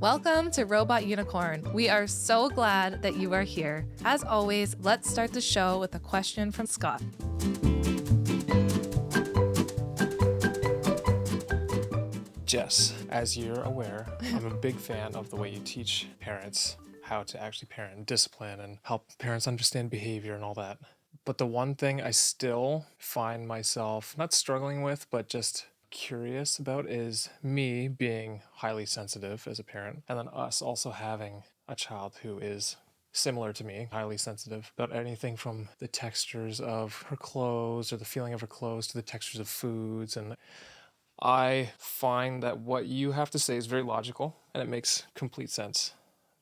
Welcome to Robot Unicorn. We are so glad that you are here. As always, let's start the show with a question from Scott. Jess, as you're aware, I'm a big fan of the way you teach parents how to actually parent and discipline and help parents understand behavior and all that. But the one thing I still find myself not struggling with, but just curious about is me being highly sensitive as a parent, and then us also having a child who is similar to me, highly sensitive about anything from the textures of her clothes or the feeling of her clothes to the textures of foods. And I find that what you have to say is very logical and it makes complete sense,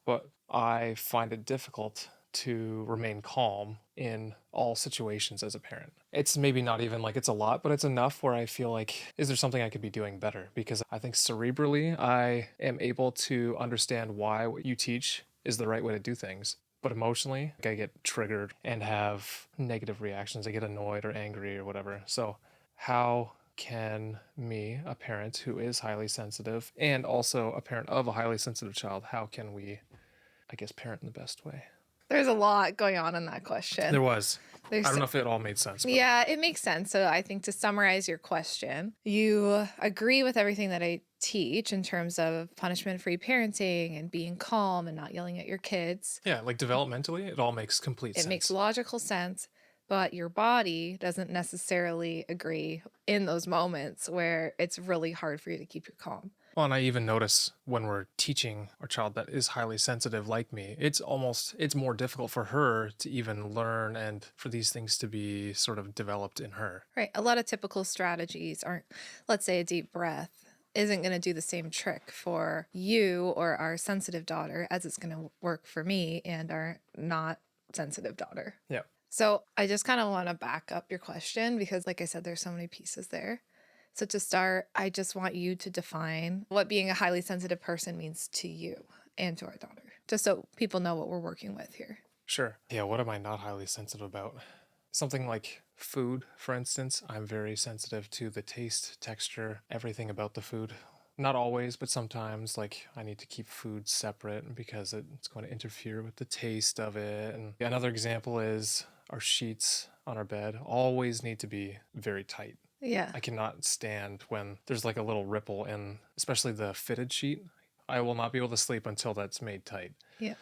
but I find it difficult to remain calm in all situations as a parent. It's maybe not even like it's a lot, but it's enough where I feel like, is there something I could be doing better? Because I think cerebrally, I am able to understand why what you teach is the right way to do things. But emotionally, I get triggered and have negative reactions. I get annoyed or angry or whatever. So how can me, a parent who is highly sensitive and also a parent of a highly sensitive child, how can we, I guess, parent in the best way? There's a lot going on in that question. There was. I don't know if it all made sense. But. Yeah, it makes sense. So I think to summarize your question, you agree with everything that I teach in terms of punishment-free parenting and being calm and not yelling at your kids. Yeah, like developmentally, it all makes complete sense. It makes logical sense, but your body doesn't necessarily agree in those moments where it's really hard for you to keep your calm. Well, and I even notice when we're teaching our child that is highly sensitive like me, it's more difficult for her to even learn and for these things to be sort of developed in her. Right. A lot of typical strategies aren't, let's say a deep breath isn't going to do the same trick for you or our sensitive daughter as it's going to work for me and our not sensitive daughter. Yeah. So I just kind of want to back up your question because, like I said, there's so many pieces there. So to start, I just want you to define what being a highly sensitive person means to you and to our daughter, just so people know what we're working with here. Sure. Yeah, what am I not highly sensitive about? Something like food, for instance. I'm very sensitive to the taste, texture, everything about the food. Not always, but sometimes, like, I need to keep food separate because it's going to interfere with the taste of it. And another example is our sheets on our bed always need to be very tight. Yeah. I cannot stand when there's like a little ripple in, especially the fitted sheet. I will not be able to sleep until that's made tight. Yeah.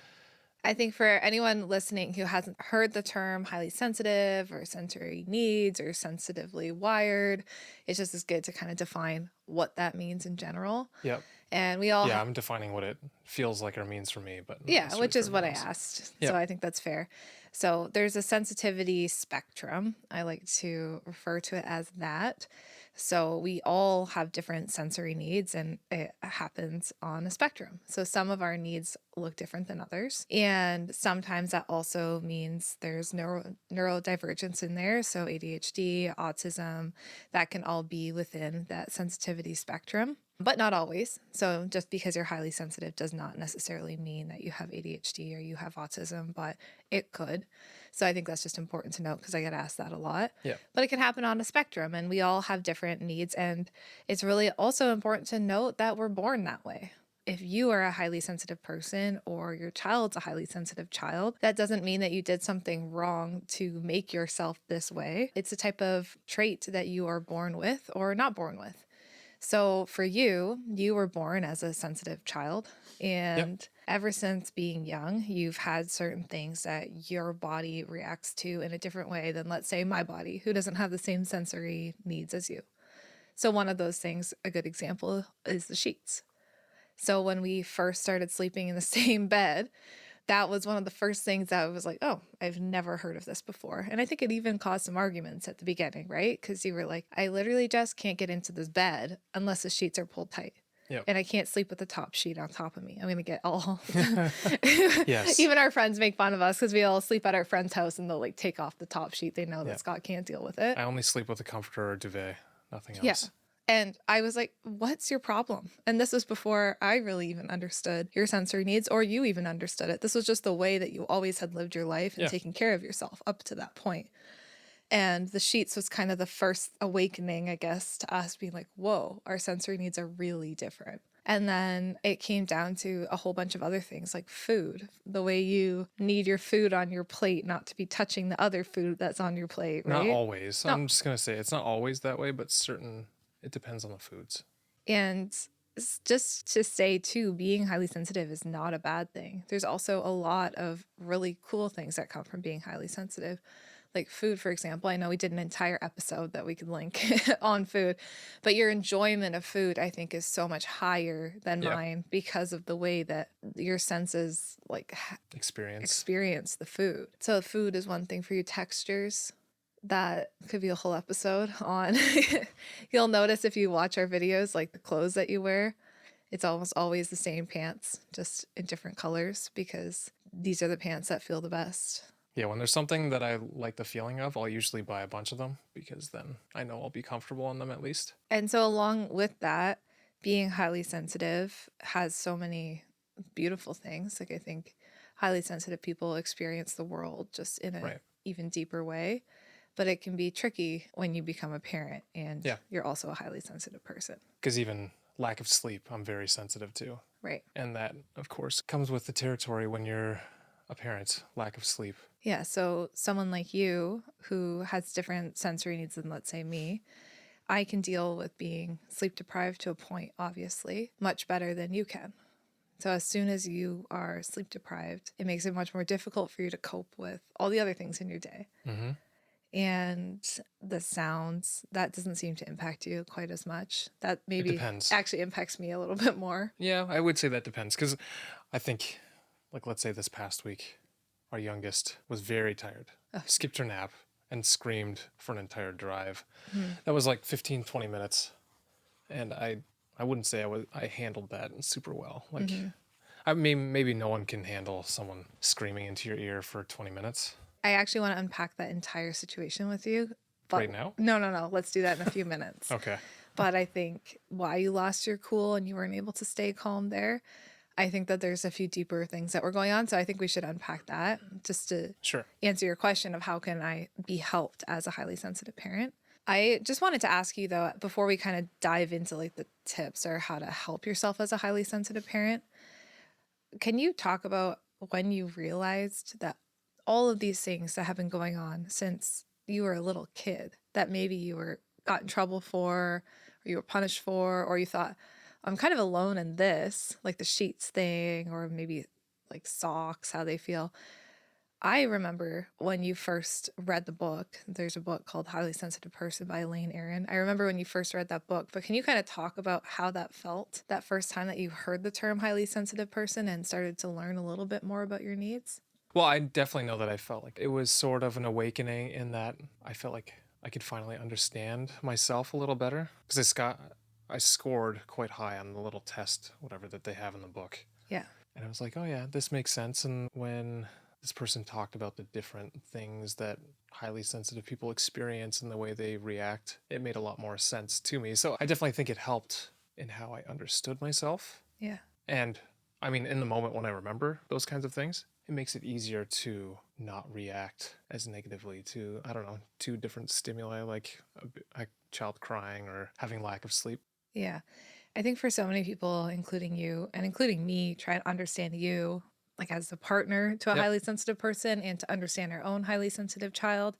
I think for anyone listening who hasn't heard the term highly sensitive or sensory needs or sensitively wired, it's just as good to kind of define what that means in general. Yep. And we all I'm defining what it feels like or means for me, but yeah, which is what I asked. Yep. So I think that's fair. So there's a sensitivity spectrum. I like to refer to it as that. So we all have different sensory needs and it happens on a spectrum. So some of our needs look different than others. And sometimes that also means there's neurodivergence in there. So ADHD, autism, that can all be within that sensitivity spectrum. But not always. So just because you're highly sensitive does not necessarily mean that you have ADHD or you have autism, but it could. So I think that's just important to note because I get asked that a lot. Yeah. But it can happen on a spectrum and we all have different needs. And it's really also important to note that we're born that way. If you are a highly sensitive person or your child's a highly sensitive child, that doesn't mean that you did something wrong to make yourself this way. It's a type of trait that you are born with or not born with. So for you, you were born as a sensitive child, and ever since being young, you've had certain things that your body reacts to in a different way than, let's say, my body, who doesn't have the same sensory needs as you. So one of those things, a good example, is the sheets. So when we first started sleeping in the same bed, that was one of the first things that I was like, oh, I've never heard of this before. And I think it even caused some arguments at the beginning, right? Because you were like, I literally just can't get into this bed unless the sheets are pulled tight. Yep. And I can't sleep with the top sheet on top of me. I'm going to get all... Yes. Even our friends make fun of us because we all sleep at our friend's house and they'll like take off the top sheet. They know that Scott can't deal with it. I only sleep with a comforter or duvet, nothing else. Yeah. And I was like, what's your problem? And this was before I really even understood your sensory needs or you even understood it. This was just the way that you always had lived your life and taken care of yourself up to that point. And the sheets was kind of the first awakening, I guess, to us being like, whoa, our sensory needs are really different. And then it came down to a whole bunch of other things like food, the way you need your food on your plate, not to be touching the other food that's on your plate, Not right? always. No. I'm just going to say it's not always that way, but it depends on the foods. And just to say, too, being highly sensitive is not a bad thing. There's also a lot of really cool things that come from being highly sensitive. Like food, for example. I know we did an entire episode that we could link on food, but your enjoyment of food, I think, is so much higher than Yeah. mine because of the way that your senses like experience the food. So food is one thing for you. Textures, that could be a whole episode on. You'll notice if you watch our videos, like the clothes that you wear, it's almost always the same pants, just in different colors, because these are the pants that feel the best. Yeah, when there's something that I like the feeling of, I'll usually buy a bunch of them because then I know I'll be comfortable in them at least. And so, along with that, being highly sensitive has so many beautiful things. Like, I think highly sensitive people experience the world just in an even deeper way. But it can be tricky when you become a parent and you're also a highly sensitive person. Because even lack of sleep, I'm very sensitive to. Right. And that, of course, comes with the territory when you're a parent, lack of sleep. Yeah, so someone like you who has different sensory needs than, let's say, me, I can deal with being sleep deprived to a point, obviously, much better than you can. So as soon as you are sleep deprived, it makes it much more difficult for you to cope with all the other things in your day. Mm-hmm. And the sounds, that doesn't seem to impact you quite as much. That maybe actually impacts me a little bit more. Yeah, I would say that depends, because I think, like, let's say this past week, our youngest was very tired, skipped her nap, and screamed for an entire drive. That was like 15, 20 minutes. And I wouldn't say I handled that super well. Like, I mean, maybe no one can handle someone screaming into your ear for 20 minutes. I actually want to unpack that entire situation with you. But right now? No. Let's do that in a few minutes. Okay. But I think why you lost your cool and you weren't able to stay calm there, I think that there's a few deeper things that were going on. So I think we should unpack that just to answer your question of how can I be helped as a highly sensitive parent. I just wanted to ask you, though, before we kind of dive into like the tips or how to help yourself as a highly sensitive parent, can you talk about when you realized that all of these things that have been going on since you were a little kid, that maybe you got in trouble for, or you were punished for, or you thought, I'm kind of alone in this, like the sheets thing, or maybe like socks, how they feel. I remember when you first read the book, there's a book called Highly Sensitive Person by Elaine Aron. I remember when you first read that book, but can you kind of talk about how that felt that first time that you heard the term highly sensitive person and started to learn a little bit more about your needs? Well, I definitely know that I felt like it was sort of an awakening in that I felt like I could finally understand myself a little better, because I scored quite high on the little test, whatever that they have in the book. Yeah. And I was like, oh yeah, this makes sense. And when this person talked about the different things that highly sensitive people experience and the way they react, it made a lot more sense to me. So I definitely think it helped in how I understood myself. Yeah. And I mean, in the moment when I remember those kinds of things, it makes it easier to not react as negatively to, I don't know, two different stimuli like a child crying or having lack of sleep. Yeah. I think for so many people, including you and including me, try to understand you like as a partner to a highly sensitive person and to understand our own highly sensitive child,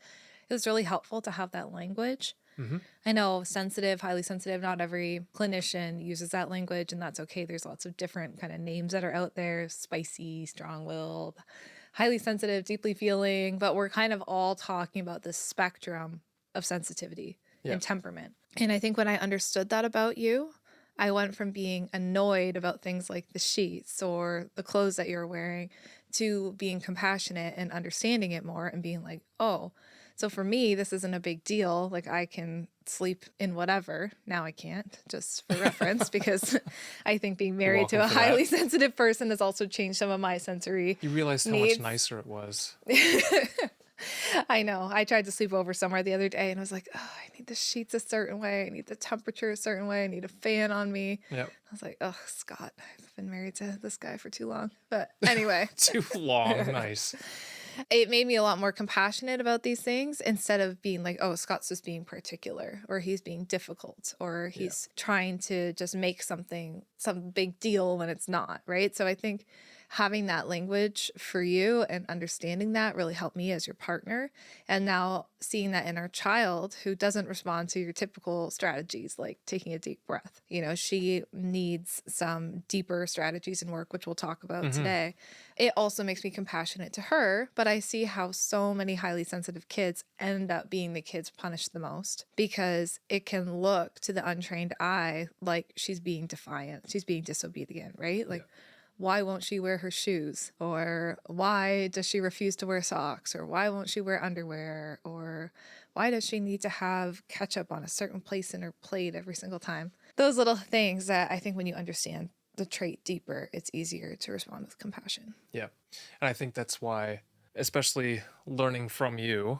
it was really helpful to have that language. Mm-hmm. I know sensitive, highly sensitive, not every clinician uses that language, and that's okay. There's lots of different kind of names that are out there: spicy, strong-willed, highly sensitive, deeply feeling, but we're kind of all talking about this spectrum of sensitivity and temperament. And I think when I understood that about you, I went from being annoyed about things like the sheets or the clothes that you're wearing to being compassionate and understanding it more and being like, oh, so for me, this isn't a big deal. Like I can sleep in whatever. Now I can't, just for reference, because I think being married to a highly sensitive person has also changed some of my sensory You realized how needs. much nicer it was. I know. I tried to sleep over somewhere the other day and I was like, oh, I need the sheets a certain way. I need the temperature a certain way. I need a fan on me. Yep. I was like, oh, Scott, I've been married to this guy for too long. But anyway. Too long. Nice. It made me a lot more compassionate about these things instead of being like, oh, Scott's just being particular or he's being difficult or Yeah. he's trying to just make some big deal when it's not, right? So I think having that language for you and understanding that really helped me as your partner. And now seeing that in our child who doesn't respond to your typical strategies like taking a deep breath. She needs some deeper strategies and work, which we'll talk about Hmm. today. It also makes me compassionate to her, but I see how so many highly sensitive kids end up being the kids punished the most because it can look to the untrained eye like she's being defiant, she's being disobedient, right? Yeah. Like, why won't she wear her shoes? Or why does she refuse to wear socks? Or why won't she wear underwear? Or why does she need to have ketchup on a certain place in her plate every single time? Those little things that I think when you understand the trait deeper, it's easier to respond with compassion. Yeah. And I think that's why, especially learning from you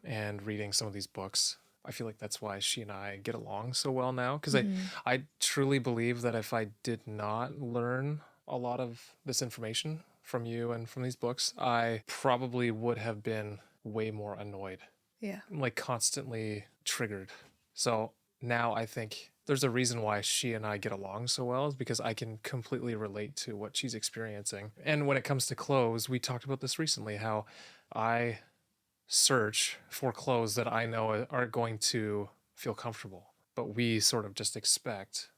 and reading some of these books, I feel like that's why she and I get along so well now. Because Mhm. I truly believe that if I did not learn a lot of this information from you and from these books, I probably would have been way more annoyed, Yeah. like constantly triggered. So now I think there's a reason why she and I get along so well is because I can completely relate to what she's experiencing. And when it comes to clothes, we talked about this recently how I search for clothes that I know are going to feel comfortable, but we sort of just expect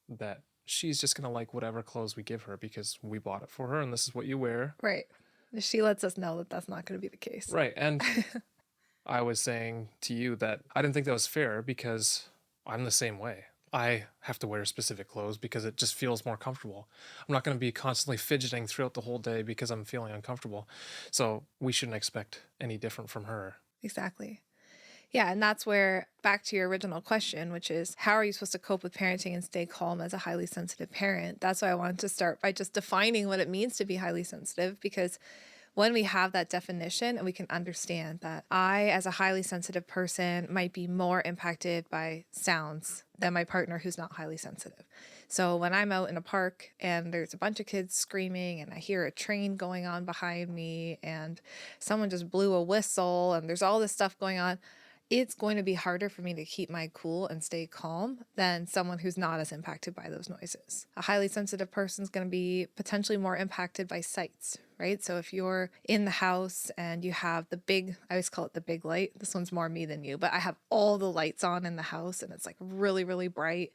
that she's just going to like whatever clothes we give her because we bought it for her and this is what you wear. Right. She lets us know that that's not going to be the case. Right. And I was saying to you that I didn't think that was fair because I'm the same way. I have to wear specific clothes because it just feels more comfortable. I'm not going to be constantly fidgeting throughout the whole day because I'm feeling uncomfortable. So we shouldn't expect any different from her. Exactly. Yeah, and that's where back to your original question, which is how are you supposed to cope with parenting and stay calm as a highly sensitive parent? That's why I wanted to start by just defining what it means to be highly sensitive because when we have that definition and we can understand that I, as a highly sensitive person, might be more impacted by sounds than my partner who's not highly sensitive. So when I'm out in a park and there's a bunch of kids screaming and I hear a train going on behind me and someone just blew a whistle and there's all this stuff going on, it's going to be harder for me to keep my cool and stay calm than someone who's not as impacted by those noises. A highly sensitive person is going to be potentially more impacted by sights, right? So if you're in the house and you have I always call it the big light. This one's more me than you, but I have all the lights on in the house and it's like really, really bright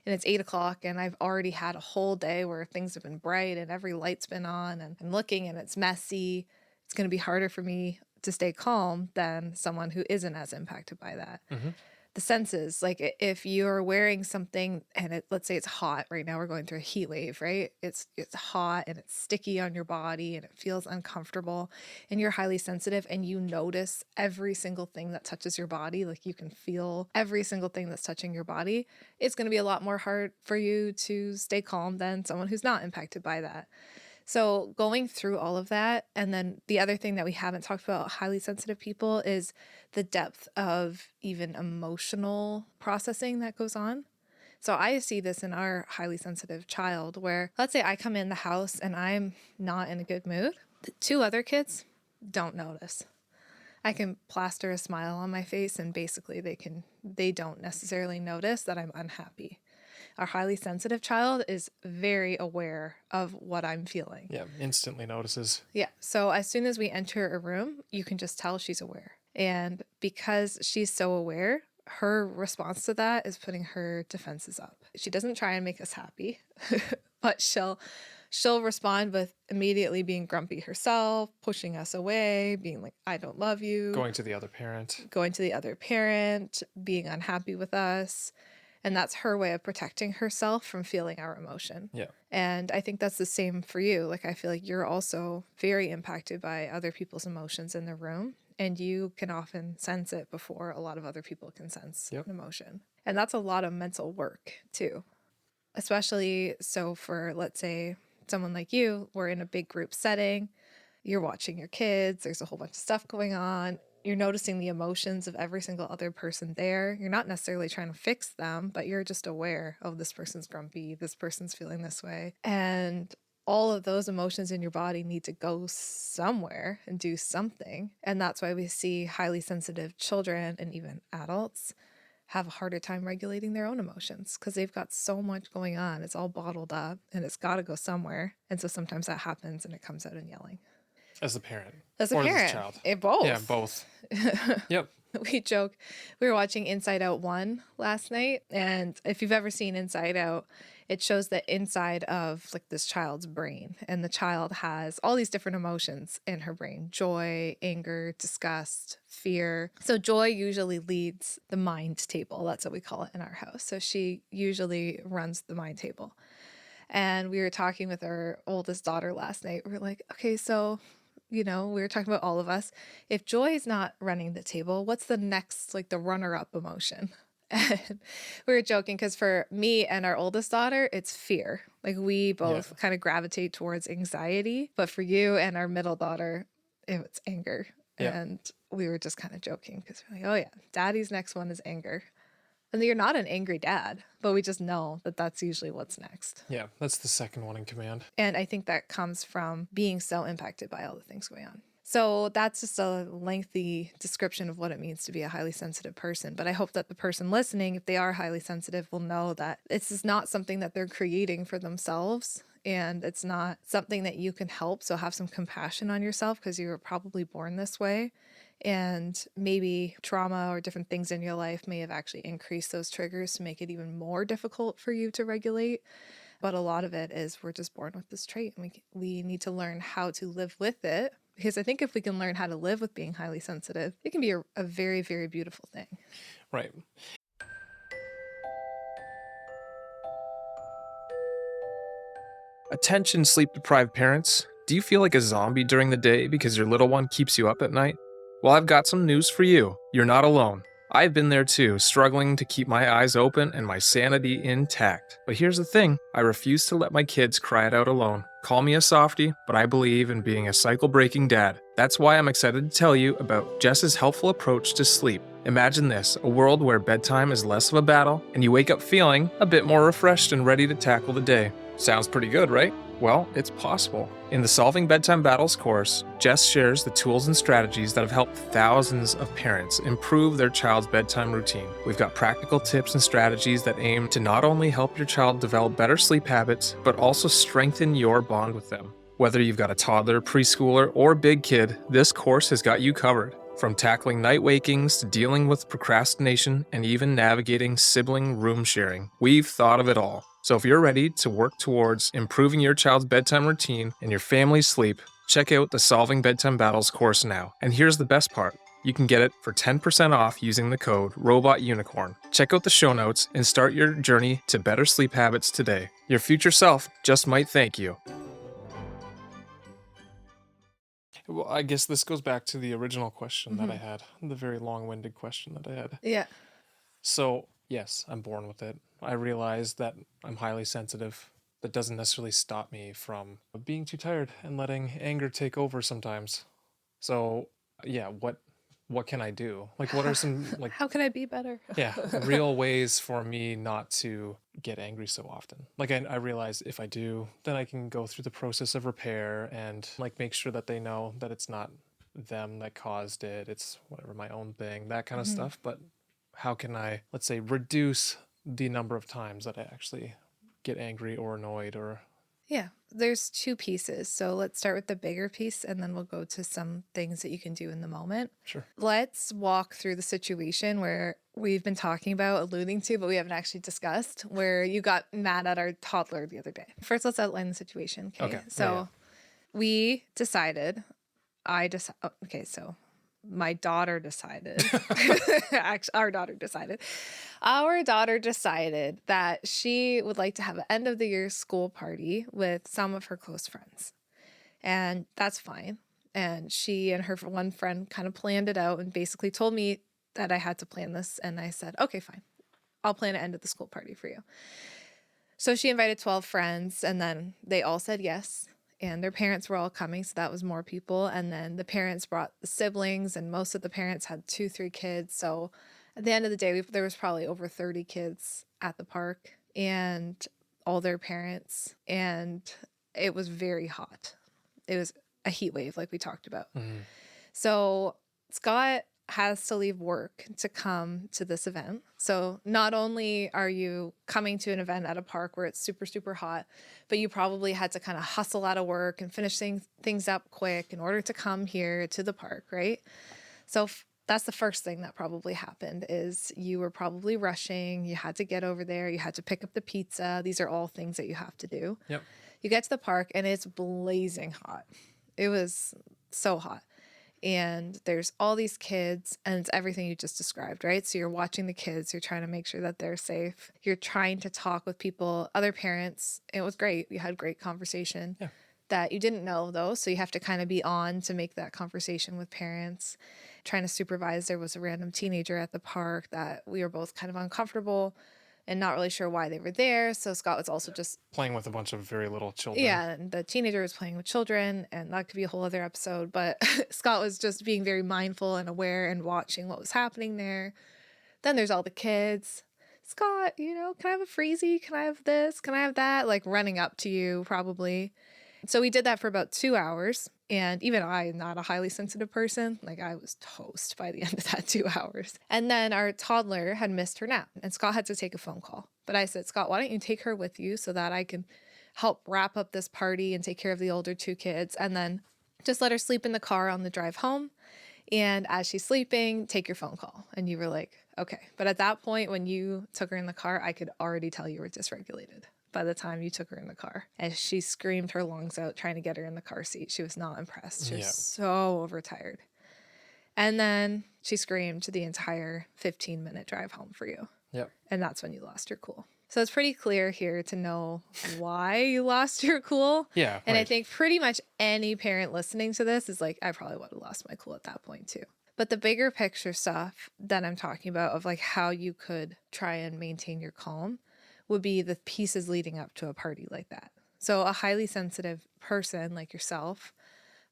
and it's 8 o'clock and I've already had a whole day where things have been bright and every light's been on and I'm looking and it's messy. It's going to be harder for me to stay calm than someone who isn't as impacted by that. Mm-hmm. The senses, like if you're wearing something and let's say it's hot right now, we're going through a heat wave, right? It's hot and it's sticky on your body and it feels uncomfortable and you're highly sensitive and you notice every single thing that touches your body, like you can feel every single thing that's touching your body. It's going to be a lot more hard for you to stay calm than someone who's not impacted by that. So going through all of that, and then the other thing that we haven't talked about highly sensitive people is the depth of even emotional processing that goes on. So I see this in our highly sensitive child where let's say I come in the house and I'm not in a good mood. The two other kids don't notice. I can plaster a smile on my face and basically they don't necessarily notice that I'm unhappy. Our highly sensitive child is very aware of what I'm feeling. Yeah, instantly notices. Yeah. So as soon as we enter a room, you can just tell she's aware. And because she's so aware, her response to that is putting her defenses up. She doesn't try and make us happy, but she'll respond with immediately being grumpy herself, pushing us away, being like, I don't love you, Going to the other parent. going to the other parent, being unhappy with us. And that's her way of protecting herself from feeling our emotion. Yeah. And I think that's the same for you. Like, I feel like you're also very impacted by other people's emotions in the room. And you can often sense it before a lot of other people can sense Yep. an emotion. And that's a lot of mental work, too. Especially so for, let's say, someone like you, we're in a big group setting. You're watching your kids. There's a whole bunch of stuff going on. You're noticing the emotions of every single other person there. You're not necessarily trying to fix them, but you're just aware, oh, this person's grumpy, this person's feeling this way. And all of those emotions in your body need to go somewhere and do something. And that's why we see highly sensitive children and even adults have a harder time regulating their own emotions because they've got so much going on. It's all bottled up and it's got to go somewhere. And so sometimes that happens and it comes out in yelling. As the parent As a or as the parent, child. it Yeah, both. both. Yep. We joke. We were watching Inside Out 1 last night. And if you've ever seen Inside Out, it shows the inside of like this child's brain. And the child has all these different emotions in her brain: joy, anger, disgust, fear. So joy usually leads the mind table. That's what we call it in our house. So she usually runs the mind table. And we were talking with our oldest daughter last night. We were like, okay, so, we were talking about all of us. If joy is not running the table, what's the next, like the runner up emotion? And we were joking because for me and our oldest daughter, it's fear. Like we Yeah. both kind of gravitate towards anxiety. But for you and our middle daughter, it's anger. Yeah. And we were just kind of joking because we're like, oh, yeah, daddy's next one is anger. And you're not an angry dad, but we just know that that's usually what's next. Yeah. That's the second one in command. And I think that comes from being so impacted by all the things going on. So that's just a lengthy description of what it means to be a highly sensitive person. But I hope that the person listening, if they are highly sensitive, will know that this is not something that they're creating for themselves. And it's not something that you can help. So have some compassion on yourself because you were probably born this way. And maybe trauma or different things in your life may have actually increased those triggers to make it even more difficult for you to regulate. But a lot of it is we're just born with this trait and we need to learn how to live with it. Because I think if we can learn how to live with being highly sensitive, it can be a very, very beautiful thing. Right. Attention, sleep deprived parents. Do you feel like a zombie during the day because your little one keeps you up at night? Well, I've got some news for you. You're not alone. I've been there too, struggling to keep my eyes open and my sanity intact. But here's the thing, I refuse to let my kids cry it out alone. Call me a softie, but I believe in being a cycle breaking dad. That's why I'm excited to tell you about Jess's helpful approach to sleep. Imagine this, a world where bedtime is less of a battle and you wake up feeling a bit more refreshed and ready to tackle the day. Sounds pretty good, right? Well, it's possible. In the Solving Bedtime Battles course, Jess shares the tools and strategies that have helped thousands of parents improve their child's bedtime routine. We've got practical tips and strategies that aim to not only help your child develop better sleep habits, but also strengthen your bond with them. Whether you've got a toddler, preschooler, or big kid, this course has got you covered. From tackling night wakings to dealing with procrastination and even navigating sibling room sharing, we've thought of it all. So if you're ready to work towards improving your child's bedtime routine and your family's sleep, check out the Solving Bedtime Battles course now. And here's the best part. You can get it for 10% off using the code ROBOTUNICORN. Check out the show notes and start your journey to better sleep habits today. Your future self just might thank you. Well, I guess this goes back to the original question that I had, the very long-winded question that I had. Yeah. So, yes, I'm born with it. I realize that I'm highly sensitive. That doesn't necessarily stop me from being too tired and letting anger take over sometimes. So, yeah, what can I do? Like, what are some like How can I be better? yeah, real ways for me not to get angry so often? Like, I realize if I do, then I can go through the process of repair and like make sure that they know that it's not them that caused it. It's whatever, my own thing, that kind of stuff. But how can I, let's say, reduce the number of times that I actually get angry or annoyed or Yeah, there's two pieces. So let's start with the bigger piece and then we'll go to some things that you can do in the moment. sure. Let's walk through the situation where we've been talking about, alluding to, but we haven't actually discussed, where you got mad at our toddler the other day. First, let's outline the situation. Okay. Okay. So we decided, okay, so my daughter decided, actually, our daughter decided that she would like to have an end of the year school party with some of her close friends. And that's fine. And she and her one friend kind of planned it out and basically told me that I had to plan this. And I said, okay, fine. I'll plan an end of the school party for you. So she invited 12 friends and then they all said yes. And their parents were all coming, so that was more people. And then the parents brought the siblings, and most of the parents had 2, 3 kids. So at the end of the day, there was probably over 30 kids at the park and all their parents. And it was very hot. It was a heat wave, like we talked about. Mhm. So Scott has to leave work to come to this event. So not only are you coming to an event at a park where it's super, super hot, but you probably had to kind of hustle out of work and finish things up quick in order to come here to the park, right? So that's the first thing that probably happened is you were probably rushing. You had to get over there. You had to pick up the pizza. These are all things that you have to do. Yep. You get to the park and it's blazing hot. It was so hot. And there's all these kids and it's everything you just described, right? So you're watching the kids, you're trying to make sure that they're safe. You're trying to talk with people, other parents. It was great. You had great conversation Yeah. that you didn't know though. So you have to kind of be on to make that conversation with parents. Trying to supervise, there was a random teenager at the park that we were both kind of uncomfortable and not really sure why they were there. So Scott was also just, Playing with a bunch of very little children. yeah, and the teenager was playing with children, and that could be a whole other episode. But Scott was just being very mindful and aware and watching what was happening there. Then there's all the kids. Scott, can I have a freezy? Can I have this? Can I have that? Like running up to you, probably. So we did that for about 2 hours. And even I am not a highly sensitive person. Like I was toast by the end of that 2 hours. And then our toddler had missed her nap and Scott had to take a phone call. But I said, Scott, why don't you take her with you so that I can help wrap up this party and take care of the older two kids and then just let her sleep in the car on the drive home. And as she's sleeping, take your phone call. And you were like, okay. But at that point, when you took her in the car, I could already tell you were dysregulated by the time you took her in the car. And she screamed her lungs out trying to get her in the car seat. She was not impressed. She was Yeah. so overtired. And then she screamed the entire 15-minute drive home for you. Yep. And that's when you lost your cool. So it's pretty clear here to know why you lost your cool. Yeah. And I right. think pretty much any parent listening to this is like, I probably would have lost my cool at that point too. But the bigger picture stuff that I'm talking about of like how you could try and maintain your calm would be the pieces leading up to a party like that. So a highly sensitive person like yourself,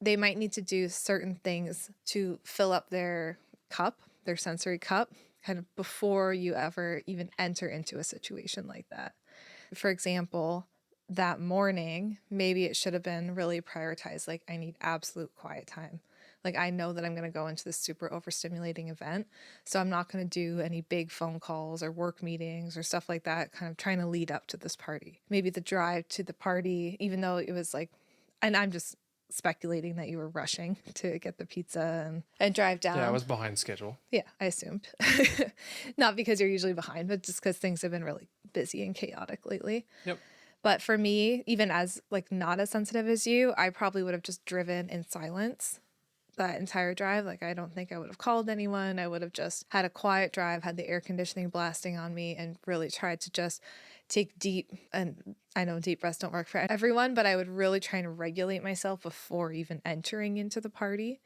they might need to do certain things to fill up their cup, their sensory cup, kind of before you ever even enter into a situation like that. For example, that morning, maybe it should have been really prioritized. Like, I need absolute quiet time. Like, I know that I'm going to go into this super overstimulating event. So I'm not going to do any big phone calls or work meetings or stuff like that, kind of trying to lead up to this party. Maybe the drive to the party, even though it was like, and I'm just speculating that you were rushing to get the pizza and drive down. Yeah, I was behind schedule. Yeah, I assumed. Not because you're usually behind, but just because things have been really busy and chaotic lately. Yep. But for me, even as like not as sensitive as you, I probably would have just driven in silence that entire drive. Like, I don't think I would have called anyone. I would have just had a quiet drive, had the air conditioning blasting on me, and really tried to just take deep, and I know deep breaths don't work for everyone, but I would really try and regulate myself before even entering into the party.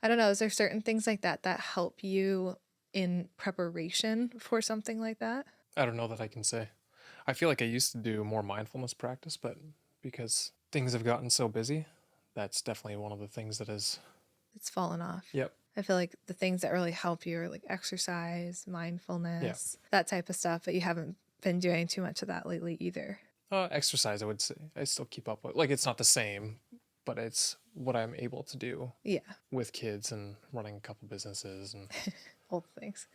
I don't know. Is there certain things like that that help you in preparation for something like that? I don't know that I can say. I feel like I used to do more mindfulness practice, but because things have gotten so busy, that's definitely one of the things that is. It's fallen off. Yep. I feel like the things that really help you are like exercise, mindfulness, that type of stuff, but you haven't been doing too much of that lately either. Exercise, I would say. I still keep up with. Like, it's not the same, but it's what I'm able to do Yeah, with kids and running a couple businesses and old things.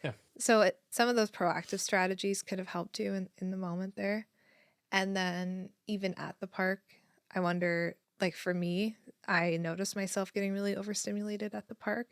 yeah. So some of those proactive strategies could have helped you in the moment there. And then even at the park, I wonder, like for me, I noticed myself getting really overstimulated at the park.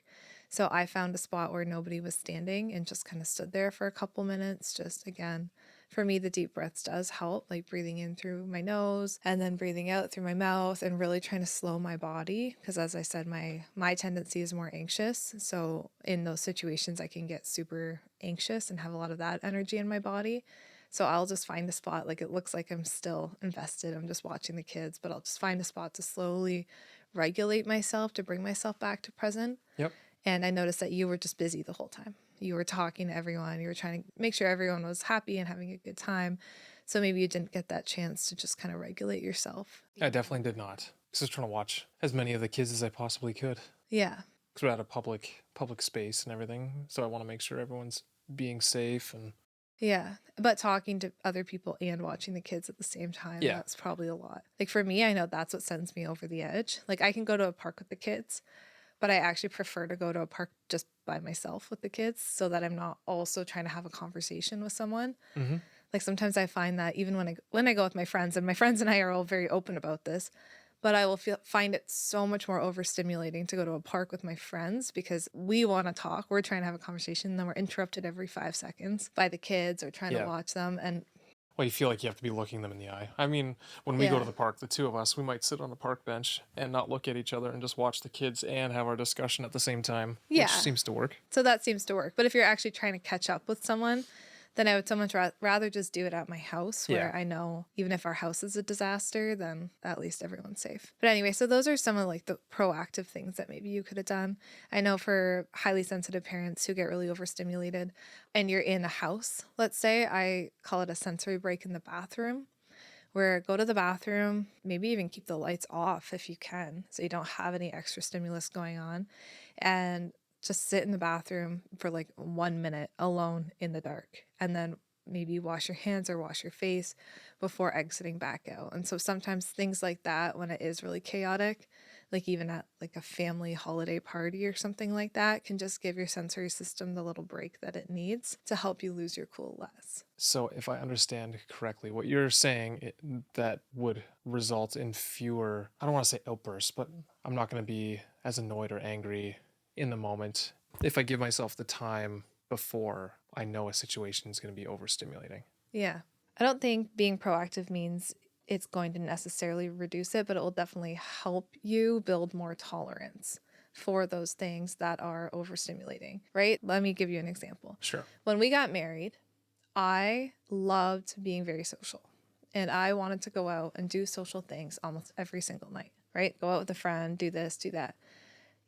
So I found a spot where nobody was standing and just kind of stood there for a couple minutes. Just again, for me, the deep breaths does help, like breathing in through my nose and then breathing out through my mouth and really trying to slow my body. Because as I said, my tendency is more anxious. So in those situations, I can get super anxious and have a lot of that energy in my body. So I'll just find a spot, like it looks like I'm still invested. I'm just watching the kids, but I'll just find a spot to slowly regulate myself, to bring myself back to present. Yep. And I noticed that you were just busy the whole time. You were talking to everyone. You were trying to make sure everyone was happy and having a good time. So maybe you didn't get that chance to just kind of regulate yourself. I definitely did not. I was just trying to watch as many of the kids as I possibly could. Yeah. Because we're at a public space and everything, so I want to make sure everyone's being safe and Yeah, but talking to other people and watching the kids at the same time, Yeah. that's probably a lot. Like for me, I know that's what sends me over the edge. Like I can go to a park with the kids, but I actually prefer to go to a park just by myself with the kids so that I'm not also trying to have a conversation with someone. Hmm. Like sometimes I find that even when I go with my friends, and my friends and I are all very open about this, but I will find it so much more overstimulating to go to a park with my friends because we want to talk. We're trying to have a conversation, and then we're interrupted every 5 seconds by the kids or trying to Yeah. watch them. And Well, you feel like you have to be looking them in the eye. I mean, when we go to yeah, the park, the two of us, we might sit on a park bench and not look at each other and just watch the kids and have our discussion at the same time, which yeah. seems to work. So that seems to work. But if you're actually trying to catch up with someone, then I would so much rather just do it at my house Yeah. where I know even if our house is a disaster, then at least everyone's safe. But anyway, so those are some of like the proactive things that maybe you could have done. I know for highly sensitive parents who get really overstimulated and you're in a house, let's say, I call it a sensory break in the bathroom. Where go to the bathroom, maybe even keep the lights off if you can, so you don't have any extra stimulus going on, and just sit in the bathroom for like 1 minute alone in the dark, and then maybe wash your hands or wash your face before exiting back out. And so sometimes things like that, when it is really chaotic, like even at like a family holiday party or something like that, can just give your sensory system the little break that it needs to help you lose your cool less. So, if I understand correctly, what you're saying that would result in fewer, I don't want to say outbursts, but I'm not going to be as annoyed or angry in the moment if I give myself the time before I know a situation is going to be overstimulating. Yeah. I don't think being proactive means it's going to necessarily reduce it, but it will definitely help you build more tolerance for those things that are overstimulating, right? Let me give you an example. Sure. When we got married, I loved being very social and I wanted to go out and do social things almost every single night, right? Go out with a friend, do this, do that.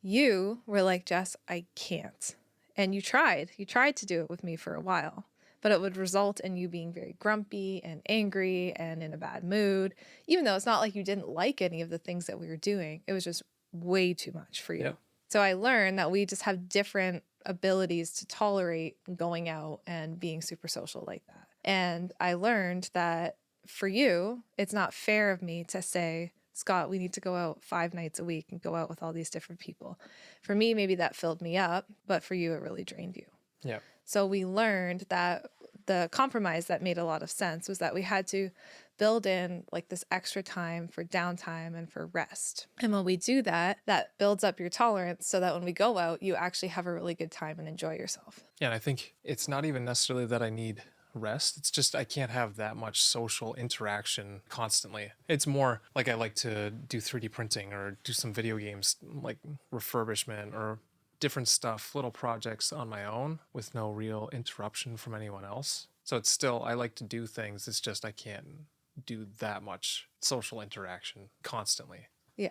You were like, Jess, I can't. And you tried to do it with me for a while, but it would result in you being very grumpy and angry and in a bad mood, even though it's not like you didn't like any of the things that we were doing. It was just way too much for Yeah. you. So I learned that we just have different abilities to tolerate going out and being super social like that. And I learned that for you, it's not fair of me to say, Scott, we need to go out 5 nights a week and go out with all these different people. For me, maybe that filled me up, but for you, it really drained you. Yeah. So we learned that the compromise that made a lot of sense was that we had to build in like this extra time for downtime and for rest. And when we do that, that builds up your tolerance so that when we go out, you actually have a really good time and enjoy yourself. Yeah. And I think it's not even necessarily that I need rest. It's just I can't have that much social interaction constantly. It's more like I like to do 3D printing or do some video games like refurbishment or different stuff, little projects on my own with no real interruption from anyone else. So it's still, I like to do things. It's just I can't do that much social interaction constantly. Yeah.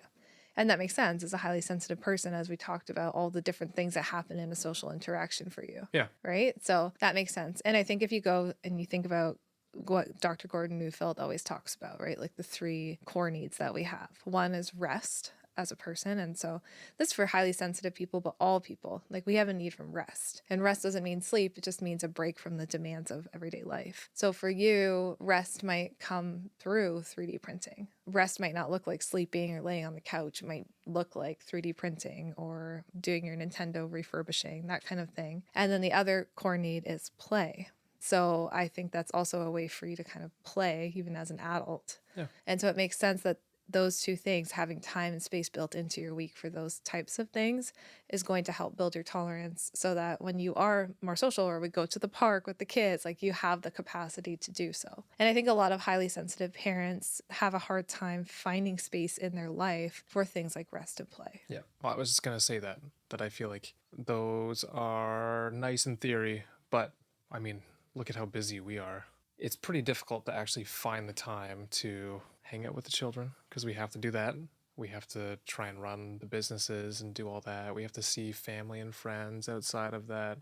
And that makes sense as a highly sensitive person, as we talked about all the different things that happen in a social interaction for you. Yeah. Right. So that makes sense. And I think if you go and you think about what Dr. Gordon Neufeld always talks about, right? Like the three core needs that we have. One is rest as a person. And so this is for highly sensitive people, but all people. Like we have a need from rest. And rest doesn't mean sleep, it just means a break from the demands of everyday life. So for you, rest might come through 3D printing. Rest might not look like sleeping or laying on the couch. It might look like 3D printing or doing your Nintendo refurbishing, that kind of thing. And then the other core need is play. So I think that's also a way for you to kind of play even as an adult. Yeah. And so it makes sense that those two things, having time and space built into your week for those types of things, is going to help build your tolerance so that when you are more social or we go to the park with the kids, like you have the capacity to do so. And I think a lot of highly sensitive parents have a hard time finding space in their life for things like rest and play. Yeah. Well, I was just going to say that I feel like those are nice in theory, but I mean, look at how busy we are. It's pretty difficult to actually find the time to hang out with the children because we have to do that. We have to try and run the businesses and do all that. We have to see family and friends outside of that.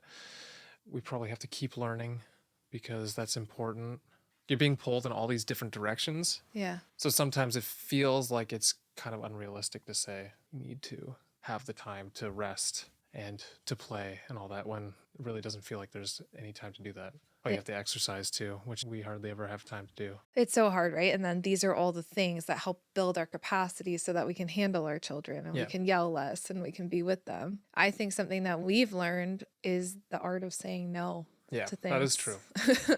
We probably have to keep learning because that's important. You're being pulled in all these different directions. Yeah. So sometimes it feels like it's kind of unrealistic to say you need to have the time to rest and to play and all that when it really doesn't feel like there's any time to do that. Oh, you have to exercise too, which we hardly ever have time to do. It's so hard, right? And then these are all the things that help build our capacity so that we can handle our children and we Yeah. can yell less and we can be with them. I think something that we've learned is the art of saying no Yeah, to that is things. true.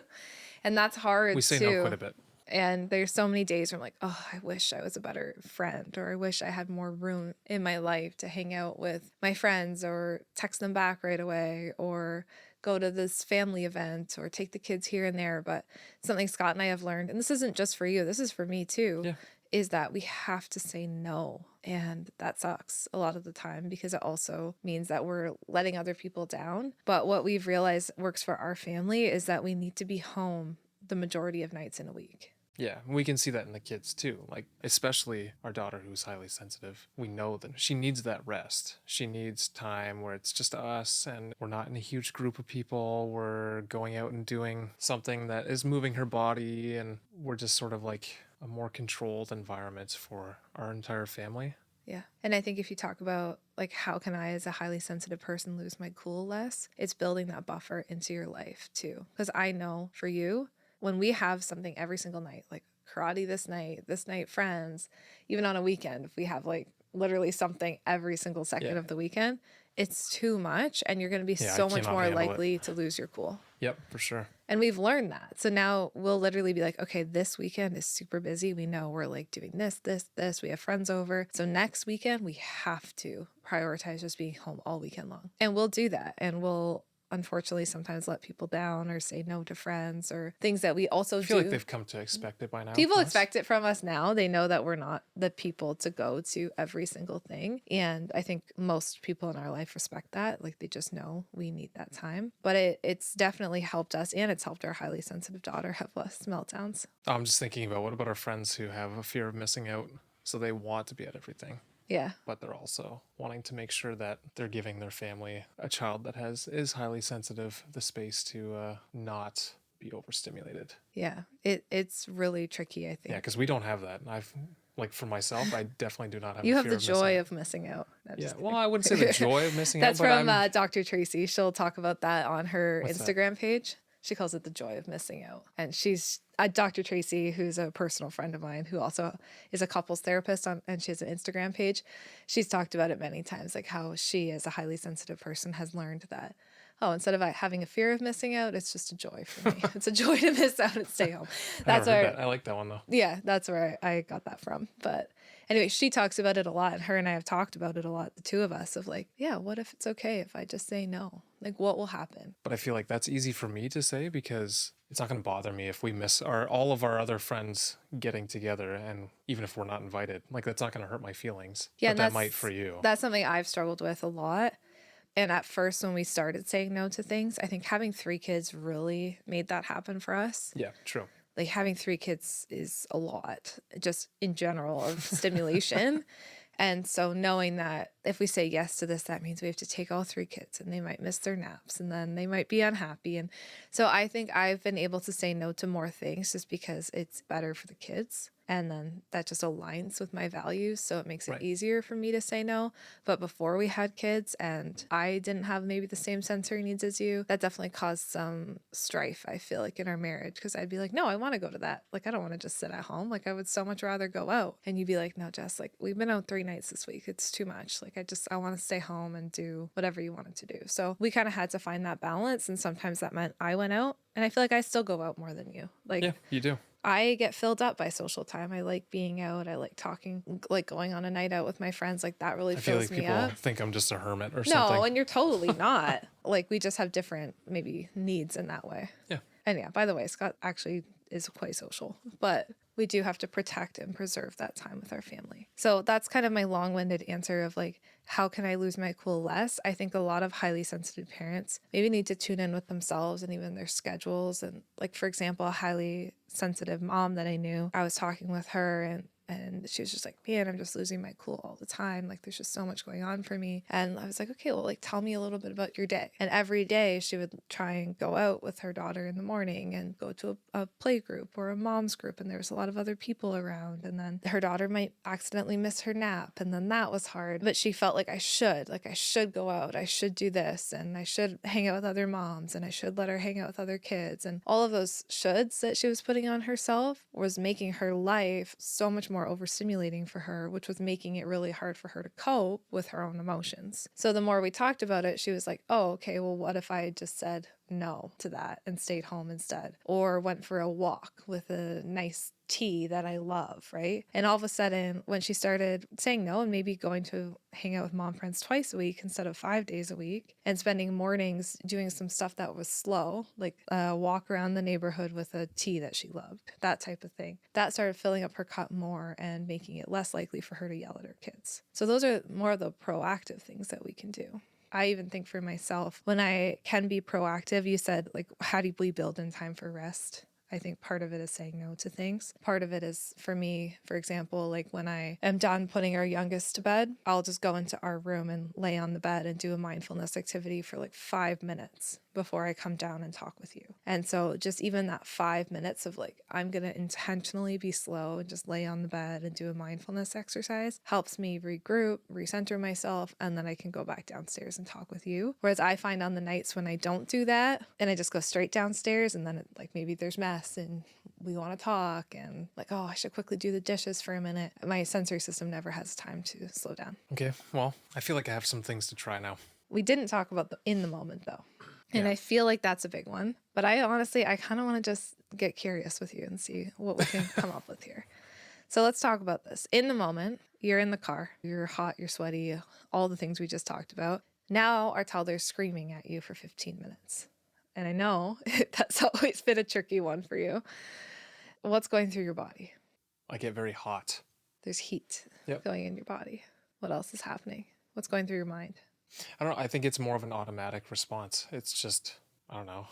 And that's We hard say no quite too. a bit. And there's so many days where I'm like, oh, I wish I was a better friend, or I wish I had more room in my life to hang out with my friends or text them back right away or go to this family event or take the kids here and there. But something Scott and I have learned, and this isn't just for you, this is for me too, Yeah. is that we have to say no. And that sucks a lot of the time because it also means that we're letting other people down. But what we've realized works for our family is that we need to be home the majority of nights in a week. Yeah, we can see that in the kids too. Like, especially our daughter who's highly sensitive. We know that she needs that rest. She needs time where it's just us and we're not in a huge group of people. We're going out and doing something that is moving her body, and we're just sort of like a more controlled environment for our entire family. Yeah. And I think if you talk about like how can I as a highly sensitive person lose my cool less, it's building that buffer into your life too. Because I know for you, when we have something every single night, like karate this night friends, even on a weekend, if we have like literally something every single second Yeah. of the weekend, it's too much and you're going to be Yeah, I so much cannot more handle it. likely to lose your cool. Yep, for sure. And we've learned that. So now we'll literally be like, okay, this weekend is super busy. We know we're like doing this. We have friends over. So next weekend, we have to prioritize just being home all weekend long. And we'll do that. And we'll unfortunately sometimes let people down or say no to friends or things that we also I feel do. like they've come to expect it by now. People from us. expect it from us now. They know that we're not the people to go to every single thing. And I think most people in our life respect that. Like they just know we need that time. But it's definitely helped us and it's helped our highly sensitive daughter have less meltdowns. I'm just thinking about what about our friends who have a fear of missing out? So they want to be at everything, Yeah. but they're also wanting to make sure that they're giving their family, a child that is highly sensitive, the space to not be overstimulated. Yeah. It's really tricky, I think. Yeah, because we don't have that. I've like for myself, I definitely do not have. You a have fear the of missing joy out. of missing out. No, Yeah, just well, kidding. I wouldn't say the joy of missing That's out, but from I'm. Dr. Tracy. She'll talk about that on her What's that? Instagram page. She calls it the joy of missing out. And she's Dr. Tracy, who's a personal friend of mine, who also is a couples therapist and she has an Instagram page. She's talked about it many times, like how she, as a highly sensitive person, has learned that, oh, instead of having a fear of missing out, it's just a joy for me. It's a joy to miss out and stay home. I That's never heard where, that. I like that one though. yeah, that's where I got that from. But anyway, she talks about it a lot. And her and I have talked about it a lot, the two of us, of like, yeah, what if it's okay if I just say no? Like, what will happen? But I feel like that's easy for me to say because it's not going to bother me if we miss all of our other friends getting together, and even if we're not invited, like that's not going to hurt my feelings. Yeah, but and that might for you. That's something I've struggled with a lot. And at first, when we started saying no to things, I think having 3 kids really made that happen for us. Yeah, true. Like having 3 kids is a lot, just in general, of stimulation. And so knowing that if we say yes to this, that means we have to take all 3 kids and they might miss their naps and then they might be unhappy. And so I think I've been able to say no to more things just because it's better for the kids. And then that just aligns with my values. So it makes it Right. easier for me to say no. But before we had kids and I didn't have maybe the same sensory needs as you, that definitely caused some strife, I feel like, in our marriage. Because I'd be like, no, I want to go to that. Like, I don't want to just sit at home. Like, I would so much rather go out. And you'd be like, no, Jess, like, we've been out 3 nights this week. It's too much. Like, I want to stay home and do whatever you wanted to do. So we kind of had to find that balance. And sometimes that meant I went out. And I feel like I still go out more than you. Like, Yeah, you do. I get filled up by social time. I like being out. I like talking, like going on a night out with my friends. Like that really I feel fills like me people up. think I'm just a hermit or something. No, and you're totally not. Like we just have different maybe needs in that way. Yeah. And yeah, by the way, Scott actually is quite social, but we do have to protect and preserve that time with our family. So that's kind of my long-winded answer of like, how can I lose my cool less? I think a lot of highly sensitive parents maybe need to tune in with themselves and even their schedules. And like, for example, a highly sensitive mom that I knew, I was talking with her and And she was just like, man, I'm just losing my cool all the time. Like, there's just so much going on for me. And I was like, okay, well, like, tell me a little bit about your day. And every day she would try and go out with her daughter in the morning and go to a play group or a mom's group. And there was a lot of other people around. And then her daughter might accidentally miss her nap. And then that was hard. But she felt like I should go out. I should do this. And I should hang out with other moms. And I should let her hang out with other kids. And all of those shoulds that she was putting on herself was making her life so much more overstimulating for her, which was making it really hard for her to cope with her own emotions. So the more we talked about it, she was like, oh, okay, well, what if I just said no to that and stayed home instead, or went for a walk with a nice tea that I love, right? And all of a sudden, when she started saying no and maybe going to hang out with mom friends twice a week instead of 5 days a week, and spending mornings doing some stuff that was slow, like a walk around the neighborhood with a tea that she loved, that type of thing, that started filling up her cup more and making it less likely for her to yell at her kids. So those are more of the proactive things that we can do. I even think for myself, when I can be proactive, you said, like, how do we build in time for rest? I think part of it is saying no to things. Part of it is, for me, for example, like when I am done putting our youngest to bed, I'll just go into our room and lay on the bed and do a mindfulness activity for like 5 minutes before I come down and talk with you. And so just even that 5 minutes of like, I'm going to intentionally be slow and just lay on the bed and do a mindfulness exercise helps me regroup, recenter myself, and then I can go back downstairs and talk with you. Whereas I find on the nights when I don't do that and I just go straight downstairs, and then like maybe there's mess and we want to talk and like, oh, I should quickly do the dishes for a minute. My sensory system never has time to slow down. Okay, well, I feel like I have some things to try now. We didn't talk about the in the moment though. And Yeah. I feel like that's a big one. But I honestly, I kind of want to just get curious with you and see what we can come up with here. So let's talk about this. In the moment, you're in the car, you're hot, you're sweaty, all the things we just talked about. Now our toddler's screaming at you for 15 minutes. And I know that's always been a tricky one for you. What's going through your body? I get very hot. There's heat Yep. going in your body. What else is happening? What's going through your mind? I don't know. I think it's more of an automatic response. It's just, I don't know,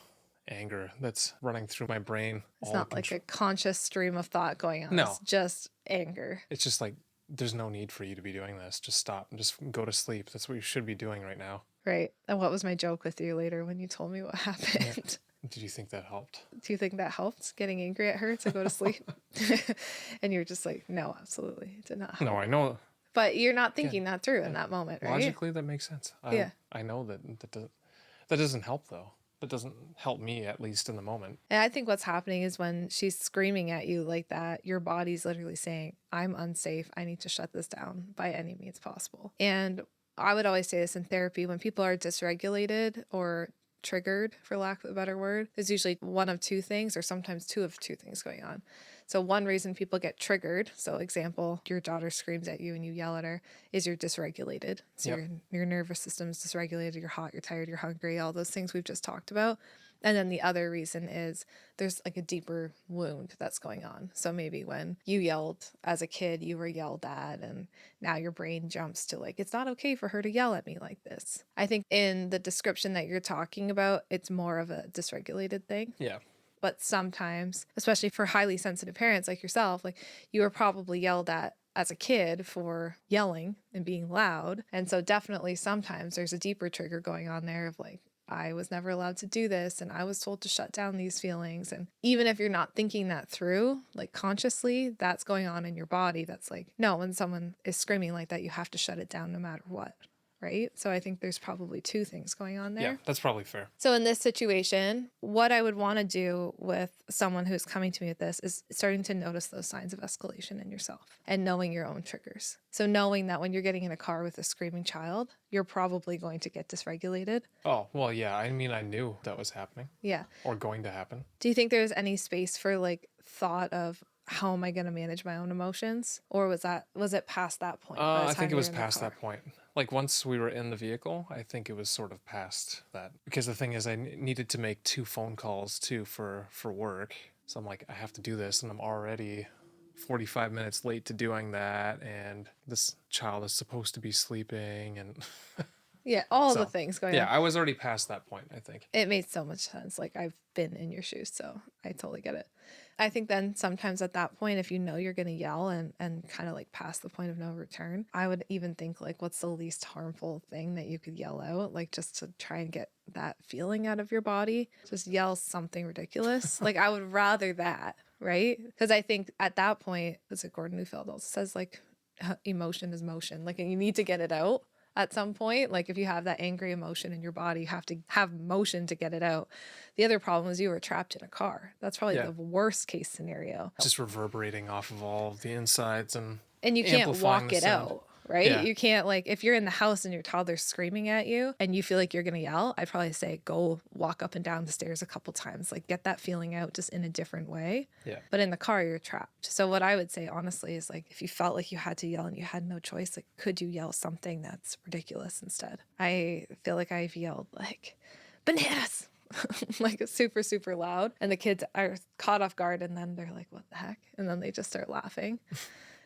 anger that's running through my brain. It's not like a conscious stream of thought going on. No. It's just anger. It's just like, there's no need for you to be doing this. Just stop and just go to sleep. That's what you should be doing right now. Right. And what was my joke with you later when you told me what happened? Yeah. Did you think that helped? Do you think that helped, getting angry at her to go to sleep? And you're just like, no, absolutely. It did not help. No, I know. But you're not thinking that through in that moment, right? Logically, that makes sense. Yeah. I know that doesn't help, though. That doesn't help me, at least in the moment. And I think what's happening is when she's screaming at you like that, your body's literally saying, I'm unsafe. I need to shut this down by any means possible. And I would always say this in therapy, when people are dysregulated or triggered, for lack of a better word, there's usually one of two things, or sometimes two of two things going on. So one reason people get triggered, so example, your daughter screams at you and you yell at her, is you're dysregulated. So Yep. your nervous system is dysregulated, you're hot, you're tired, you're hungry, all those things we've just talked about. And then the other reason is there's like a deeper wound that's going on. So maybe when you yelled as a kid, you were yelled at, and now your brain jumps to like, it's not okay for her to yell at me like this. I think in the description that you're talking about, it's more of a dysregulated thing. Yeah. But sometimes, especially for highly sensitive parents like yourself, like you were probably yelled at as a kid for yelling and being loud. And so definitely sometimes there's a deeper trigger going on there of like, I was never allowed to do this and I was told to shut down these feelings. And even if you're not thinking that through, like consciously, that's going on in your body. That's like, no, when someone is screaming like that, you have to shut it down no matter what. Right? So I think there's probably two things going on there. Yeah, that's probably fair. So in this situation, what I would want to do with someone who's coming to me with this is starting to notice those signs of escalation in yourself and knowing your own triggers. So knowing that when you're getting in a car with a screaming child, you're probably going to get dysregulated. Oh, well, yeah. I mean, I knew that was happening. Yeah. Or going to happen. Do you think there's any space for like thought of how am I going to manage my own emotions? Or was it past that point? I think it was past that point. Like once we were in the vehicle, I think it was sort of past that. Because the thing is, I needed to make 2 phone calls too for work. So I'm like, I have to do this, and I'm already 45 minutes late to doing that, and this child is supposed to be sleeping, and Yeah, all the So, things going yeah, on. I was already past that point, I think. It made so much sense. Like, I've been in your shoes, so I totally get it. I think then sometimes at that point, if you know you're going to yell and kind of like past the point of no return, I would even think like, what's the least harmful thing that you could yell out? Like, just to try and get that feeling out of your body, just yell something ridiculous. Like, I would rather that, right? Because I think at that point, as Gordon Neufeld also says, like, emotion is motion. Like, you need to get it out at some point. Like, if you have that angry emotion in your body, you have to have motion to get it out. The other problem is you were trapped in a car. That's probably Yeah. the worst case scenario. Just reverberating off of all of the insides and And you can't amplifying walk the it sound. out, right? Yeah. You can't, like, if you're in the house and your toddler's screaming at you and you feel like you're going to yell, I'd probably say go walk up and down the stairs a couple times, like get that feeling out just in a different way. Yeah. But in the car, you're trapped. So what I would say, honestly, is like, if you felt like you had to yell and you had no choice, like, could you yell something that's ridiculous instead? I feel like I've yelled like bananas. Like super, super loud. And the kids are caught off guard and then they're like, what the heck? And then they just start laughing.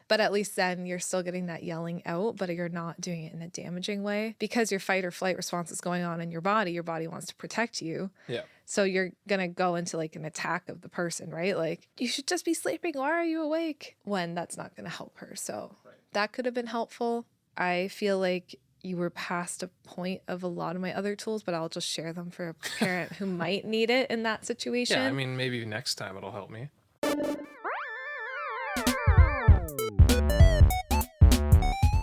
But at least then you're still getting that yelling out, but you're not doing it in a damaging way because your fight or flight response is going on in your body. Your body wants to protect you. Yeah. So you're going to go into like an attack of the person, right? Like, you should just be sleeping. Why are you awake? When that's not going to help her. So that could have been helpful. I feel like you were past a point of a lot of my other tools, but I'll just share them for a parent who might need it in that situation. Yeah, I mean, maybe next time it'll help me.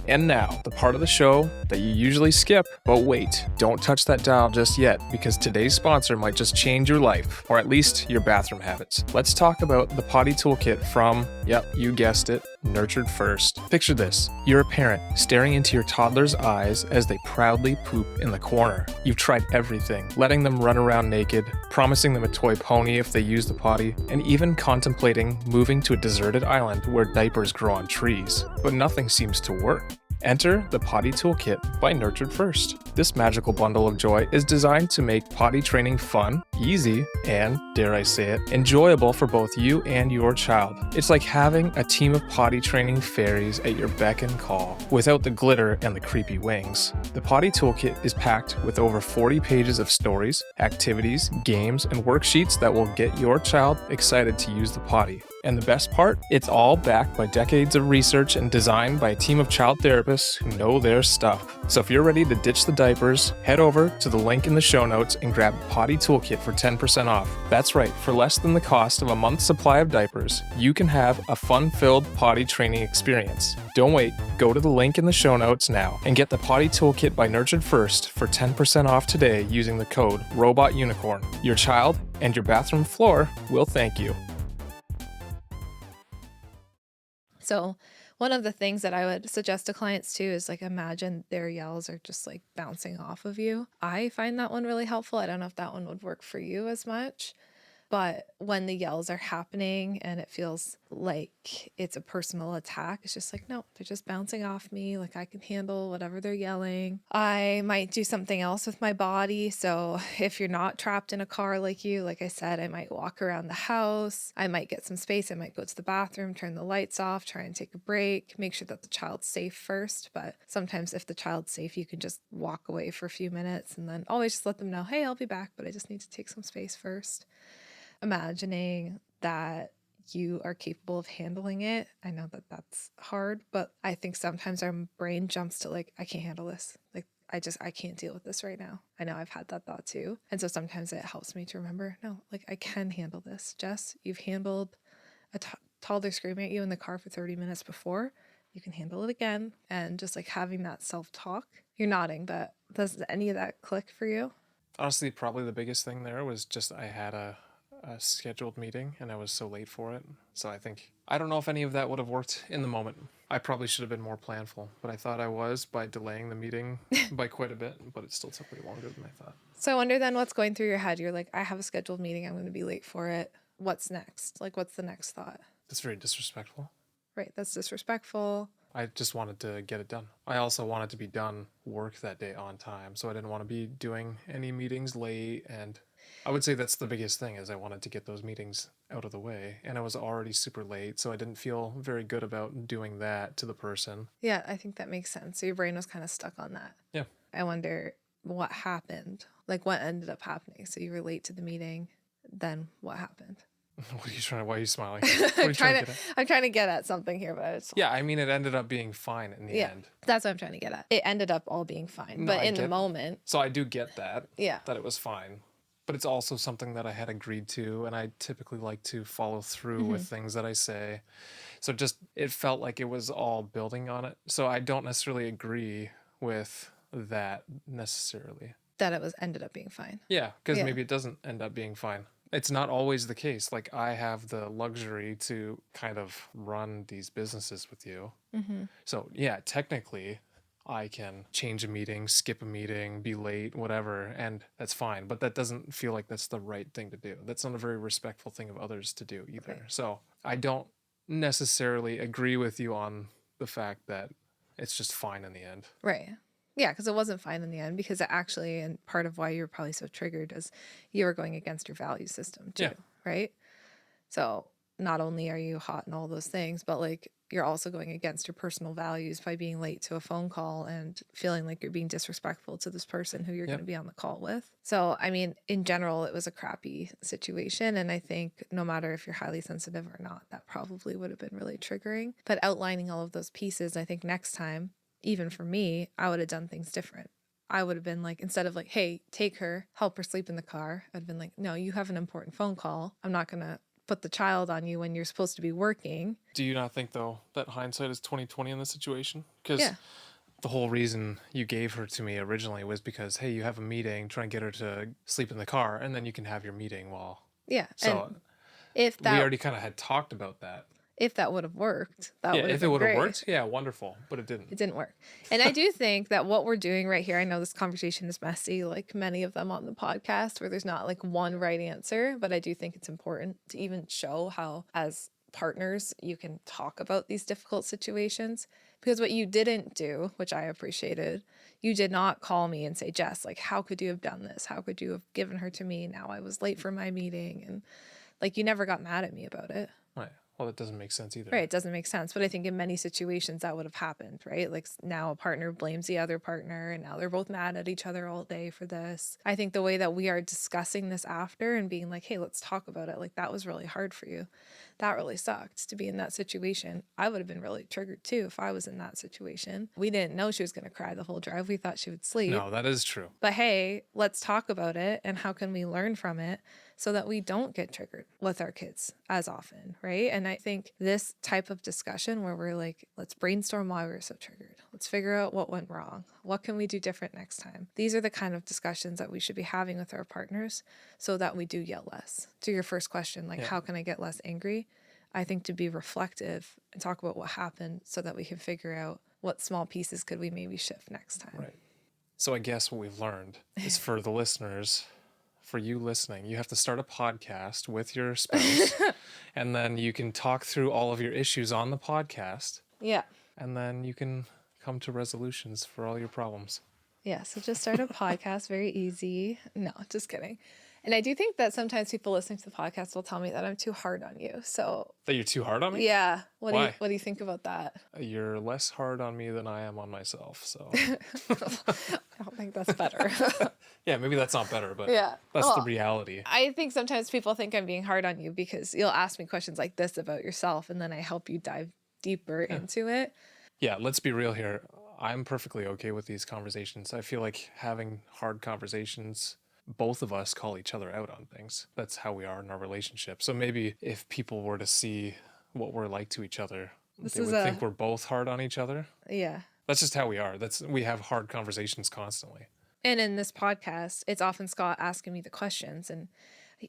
And now, the part of the show that you usually skip, but wait, don't touch that dial just yet, because today's sponsor might just change your life, or at least your bathroom habits. Let's talk about the potty toolkit from, yep, you guessed it, Nurtured First. Picture this. You're a parent staring into your toddler's eyes as they proudly poop in the corner. You've tried everything, letting them run around naked, promising them a toy pony if they use the potty, and even contemplating moving to a deserted island where diapers grow on trees. But nothing seems to work. Enter the Potty Toolkit by Nurtured First. This magical bundle of joy is designed to make potty training fun, easy, and, dare I say it, enjoyable for both you and your child. It's like having a team of potty training fairies at your beck and call, without the glitter and the creepy wings. The Potty Toolkit is packed with over 40 pages of stories, activities, games, and worksheets that will get your child excited to use the potty. And the best part? It's all backed by decades of research and designed by a team of child therapists who know their stuff. So if you're ready to ditch the diapers, head over to the link in the show notes and grab the Potty Toolkit for 10% off. That's right, for less than the cost of a month's supply of diapers, you can have a fun-filled potty training experience. Don't wait, go to the link in the show notes now and get the Potty Toolkit by Nurtured First for 10% off today using the code ROBOTUNICORN. Your child and your bathroom floor will thank you. So one of the things that I would suggest to clients too is like, imagine their yells are just like bouncing off of you. I find that one really helpful. I don't know if that one would work for you as much. But when the yells are happening and it feels like it's a personal attack, it's just like, no, they're just bouncing off me. Like, I can handle whatever they're yelling. I might do something else with my body. So if you're not trapped in a car like you, like I said, I might walk around the house. I might get some space. I might go to the bathroom, turn the lights off, try and take a break, make sure that the child's safe first. But sometimes if the child's safe, you can just walk away for a few minutes and then always just let them know, hey, I'll be back, but I just need to take some space first. Imagining that you are capable of handling it. I know that that's hard, but I think sometimes our brain jumps to like, I can't handle this. Like, I can't deal with this right now. I know I've had that thought too. And so sometimes it helps me to remember, no, like, I can handle this. Jess, you've handled a toddler screaming at you in the car for 30 minutes before. You can handle it again. And just like having that self-talk. You're nodding, but does any of that click for you? Honestly, probably the biggest thing there was just I had a scheduled meeting and I was so late for it. So I don't know if any of that would have worked in the moment. I probably should have been more planful, but I thought I was by delaying the meeting by quite a bit, but it still took way longer than I thought. So I wonder then what's going through your head. You're like, I have a scheduled meeting. I'm going to be late for it. What's next? Like, what's the next thought? That's very disrespectful. Right. That's disrespectful. I just wanted to get it done. I also wanted to be done work that day on time, so I didn't want to be doing any meetings late, and I would say that's the biggest thing is I wanted to get those meetings out of the way, and I was already super late, so I didn't feel very good about doing that to the person. Yeah, I think that makes sense. So your brain was kind of stuck on that. Yeah. I wonder what happened, like what ended up happening. So you were late to the meeting, then what happened? Why are you smiling? What are you trying to get at? I'm trying to get at something here, but it's Yeah, I mean, it ended up being fine in the yeah, end. that's what I'm trying to get at. It ended up all being fine, No, but I in the get, moment, so I do get that, yeah, that it was fine. But it's also something that I had agreed to, and I typically like to follow through with things that I say. So just, it felt like it was all building on it. So I don't necessarily agree with that necessarily. that it was ended up being fine. Yeah, because Yeah. maybe it doesn't end up being fine. It's not always the case. Like, I have the luxury to kind of run these businesses with you. So, yeah, technically, I can change a meeting, skip a meeting, be late, whatever, and that's fine. But that doesn't feel like that's the right thing to do. That's not a very respectful thing of others to do either. Right. So, I don't necessarily agree with you on the fact that it's just fine in the end. Right. Yeah, because it wasn't fine in the end because it actually, and part of why you were probably so triggered is you were going against your value system too, Yeah. right? So not only are you hot and all those things, but like you're also going against your personal values by being late to a phone call and feeling like you're being disrespectful to this person who you're going to be on the call with. So, I mean, in general, it was a crappy situation. And I think no matter if you're highly sensitive or not, that probably would have been really triggering. But outlining all of those pieces, I think next time, even for me, I would have done things different. I would have been like, instead of like, hey, take her, help her sleep in the car, I'd been like, no, you have an important phone call. I'm not going to put the child on you when you're supposed to be working. Do you not think, though, that hindsight is 20/20 in this situation? Because Yeah. the whole reason you gave her to me originally was because, hey, you have a meeting, try and get her to sleep in the car, and then you can have your meeting while. Yeah. So And if we that already kind of had talked about that. would have worked, that Yeah, would have if it been would have great. worked, yeah, wonderful. But it didn't. It didn't work. And I do think that what we're doing right here, I know this conversation is messy, like many of them on the podcast, where there's not like one right answer, but I do think it's important to even show how, as partners, you can talk about these difficult situations. Because what you didn't do, which I appreciated, you did not call me and say, Jess, like, how could you have done this? How could you have given her to me? Now I was late for my meeting. And like, you never got mad at me about it. Right. Well, that doesn't make sense either. Right. It doesn't make sense. But I think in many situations that would have happened, right? Like now a partner blames the other partner and now they're both mad at each other all day for this. I think the way that we are discussing this after and being like, hey, let's talk about it. Like that was really hard for you. That really sucked to be in that situation. I would have been really triggered too if I was in that situation. We didn't know she was going to cry the whole drive. We thought she would sleep. No, that is true. But hey, let's talk about it and how can we learn from it so that we don't get triggered with our kids as often, right? And I think this type of discussion where we're like, let's brainstorm why we were so triggered. Let's figure out what went wrong. What can we do different next time? These are the kind of discussions that we should be having with our partners so that we do yell less. To your first question, like how can I get less angry? I think to be reflective and talk about what happened so that we can figure out what small pieces could we maybe shift next time. Right. So I guess what we've learned is for the listeners, for you listening, you have to start a podcast with your spouse and then you can talk through all of your issues on the podcast. Yeah. And then you can come to resolutions for all your problems. Yeah, so just start a podcast, very easy. No, just kidding. And I do think that sometimes people listening to the podcast will tell me that I'm too hard on you. So That you're too hard on me? yeah, what Why? do you think about that? You're less hard on me than I am on myself, so. I don't think that's better. Yeah, maybe that's not better, but Yeah. that's Well, the reality. I think sometimes people think I'm being hard on you because you'll ask me questions like this about yourself and then I help you dive deeper into it. Yeah, let's be real here. I'm perfectly okay with these conversations. I feel like having hard conversations, both of us call each other out on things. That's how we are in our relationship. So maybe if people were to see what we're like to each other, they would think we're both hard on each other. Yeah. That's just how we are. We have hard conversations constantly. And in this podcast, it's often Scott asking me the questions, and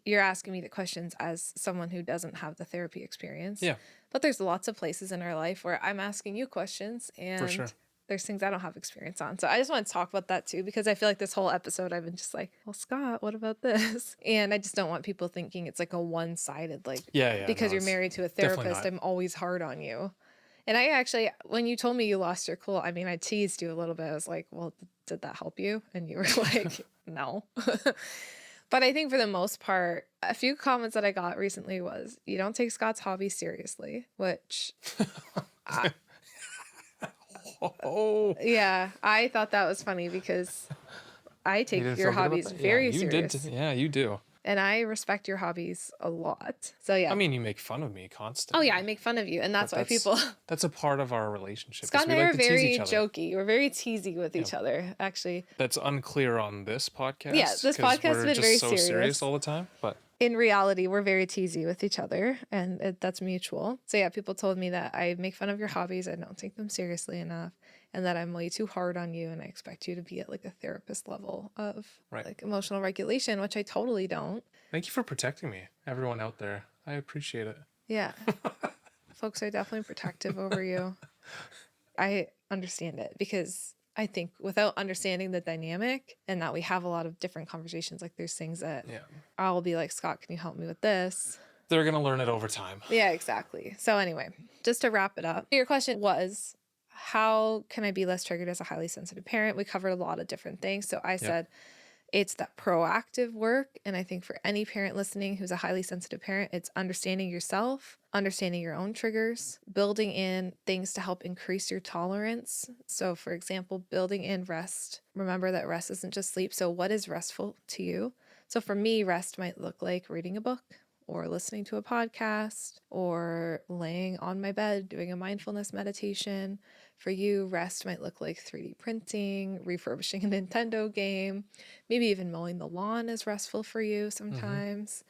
you're asking me the questions as someone who doesn't have the therapy experience. Yeah. But there's lots of places in our life where I'm asking you questions, and For sure. there's things I don't have experience on. So I just want to talk about that too, because I feel like this whole episode I've been just like, well, Scott, what about this? And I just don't want people thinking it's like a one-sided, like, because you're married to a therapist, I'm always hard on you. And I actually, when you told me you lost your cool, I mean, I teased you a little bit. I was like, well, did that help you? And you were like, no. But I think for the most part, a few comments that I got recently was, you don't take Scott's hobby seriously, which Oh, Yeah, I thought that was funny because I you take didn't your feel good about hobbies that? Yeah, very you did. serious Yeah, you do. and I respect your hobbies a lot. So I yeah. mean, you make fun of me Oh yeah, I constantly, make fun of you, and but that's why people that's a part of our relationship. Scott Is and we I like are to tease very each other. jokey. We're very teasy with Yeah, each other, actually. that's unclear on this Yeah, podcast this because podcast has we're been just very so serious serious. all the time. But In reality, we're very teasy with each other, and that's mutual. So yeah, people told me that I make fun of your hobbies, I don't take them seriously enough, and that I'm way too hard on you, and I expect you to be at like a therapist level of right. like emotional regulation, which I totally don't. Thank you for protecting me, everyone out there. I appreciate it. Yeah, folks are definitely protective over you. I understand it because I think without understanding the dynamic and that we have a lot of different conversations, like there's things that Yeah, I'll be like, Scott, can you help me with this? they're gonna learn it over time. Yeah, exactly. So, anyway, just to wrap it up, your question was, how can I be less triggered as a highly sensitive parent? We covered a lot of different things. So, I Yep. said it's that proactive work. And I think for any parent listening who's a highly sensitive parent, it's understanding yourself, understanding your own triggers, building in things to help increase your tolerance. So, for example, building in rest. Remember that rest isn't just sleep. So, what is restful to you? So, for me, rest might look like reading a book or listening to a podcast or laying on my bed doing a mindfulness meditation. For you, rest might look like 3D printing, refurbishing a Nintendo game, maybe even mowing the lawn is restful for you Mm-hmm. sometimes.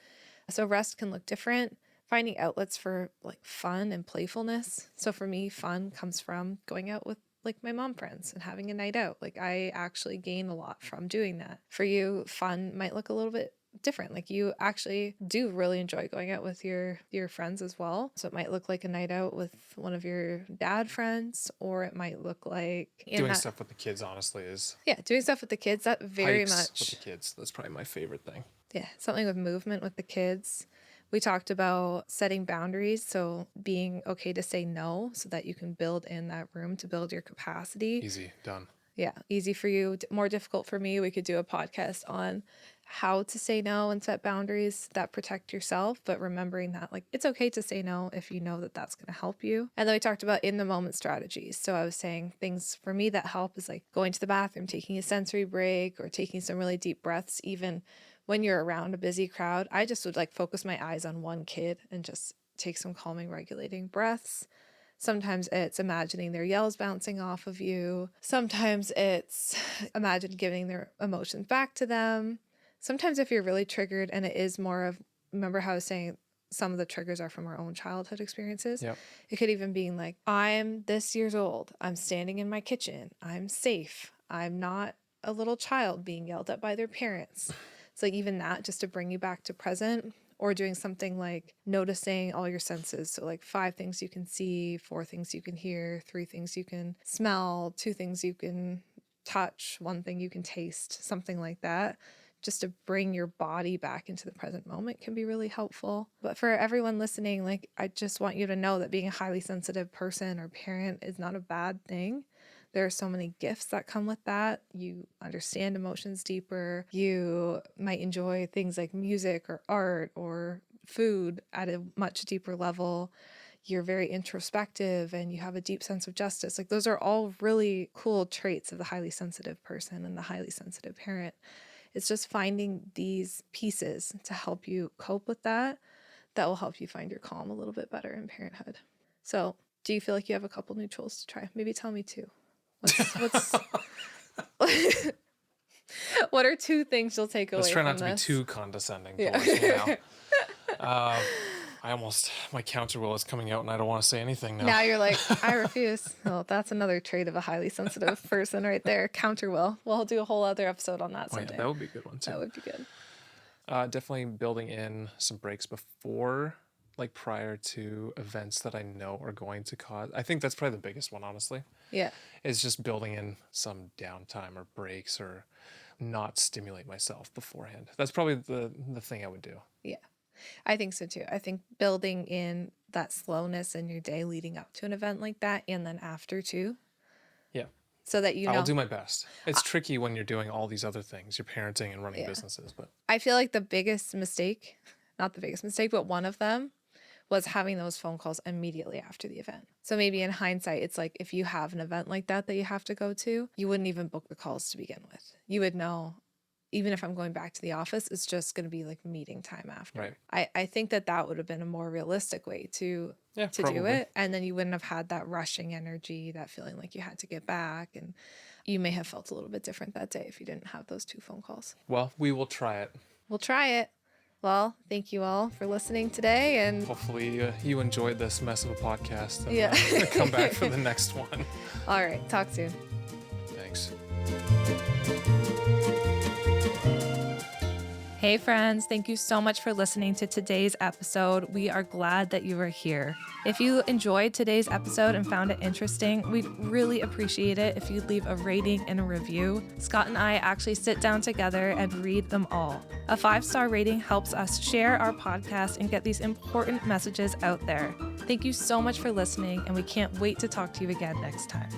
So rest can look different. Finding outlets for like fun and playfulness. So for me, fun comes from going out with like my mom friends and having a night out. Like I actually gain a lot from doing that. For you, fun might look a little bit different. Like you actually do really enjoy going out with your friends as well. So it might look like a night out with one of your dad friends, or it might look like in Doing that stuff with the kids, honestly, is yeah, doing stuff with the kids. That very hikes with the much kids. That's probably my favorite thing. yeah, something with movement with the kids. We talked about setting boundaries, so being okay to say no so that you can build in that room to build your capacity. Easy, done. Yeah, easy for you, more difficult for me. We could do a podcast on how to say no and set boundaries that protect yourself, but remembering that like it's okay to say no if you know that that's going to help you. And then we talked about in the moment strategies. So I was saying things for me that help is like going to the bathroom, taking a sensory break, or taking some really deep breaths even when you're around a busy crowd. I just would like focus my eyes on one kid and just take some calming regulating breaths. Sometimes it's imagining their yells bouncing off of you. Sometimes it's imagine giving their emotions back to them. Sometimes if you're really triggered and it is more of, remember how I was saying some of the triggers are from our own childhood experiences. Yep. It could even be like, I'm this years old. I'm standing in my kitchen. I'm safe. I'm not a little child being yelled at by their parents. It's like even that just to bring you back to present, or doing something like noticing all your senses. So like 5 things you can see, 4 things you can hear, 3 things you can smell, 2 things you can touch, 1 thing you can taste, something like that. Just to bring your body back into the present moment can be really helpful. But for everyone listening, like I just want you to know that being a highly sensitive person or parent is not a bad thing. There are so many gifts that come with that. You understand emotions deeper. You might enjoy things like music or art or food at a much deeper level. You're very introspective and you have a deep sense of justice. Like those are all really cool traits of the highly sensitive person and the highly sensitive parent. It's just finding these pieces to help you cope with that will help you find your calm a little bit better in parenthood. So, do you feel like you have a couple new tools to try? Maybe tell me 2. What's what are 2 things you'll take Let's away try from not to be this? too condescending Yeah. towards me now. My counter will is coming out and I don't want to say anything now. Now you're like, I refuse. Well, that's another trait of a highly sensitive person right there. Counter will. We'll do a whole other episode on that Oh, yeah, someday. that would be a good one too. That would be good. Definitely building in some breaks before, like prior to events that I know are going to cause. I think that's probably the biggest one, honestly. Yeah. Is just building in some downtime or breaks or not stimulate myself beforehand. That's probably the thing I would do. Yeah. I think so too. I think building in that slowness in your day leading up to an event like that and then after too. Yeah. So that you I will know. do my best. It's tricky when you're doing all these other things. You're parenting and running Yeah. businesses, but I feel like the biggest mistake, not the biggest mistake, but one of them was having those phone calls immediately after the event. So maybe in hindsight, it's like if you have an event like that you have to go to, you wouldn't even book the calls to begin with. You would know, even if I'm going back to the office, it's just going to be like meeting time after. Right. I think that would have been a more realistic way to do it. And then you wouldn't have had that rushing energy, that feeling like you had to get back. And you may have felt a little bit different that day if you didn't have those 2 phone calls. Well, we will try it. We'll try it. Well, thank you all for listening today. And hopefully you enjoyed this mess of a podcast. And, yeah. Come back for the next one. All right. Talk soon. Thanks. Hey friends, thank you so much for listening to today's episode. We are glad that you are here. If you enjoyed today's episode and found it interesting, we'd really appreciate it if you'd leave a rating and a review. Scott and I actually sit down together and read them all. A 5-star rating helps us share our podcast and get these important messages out there. Thank you so much for listening, and we can't wait to talk to you again next time.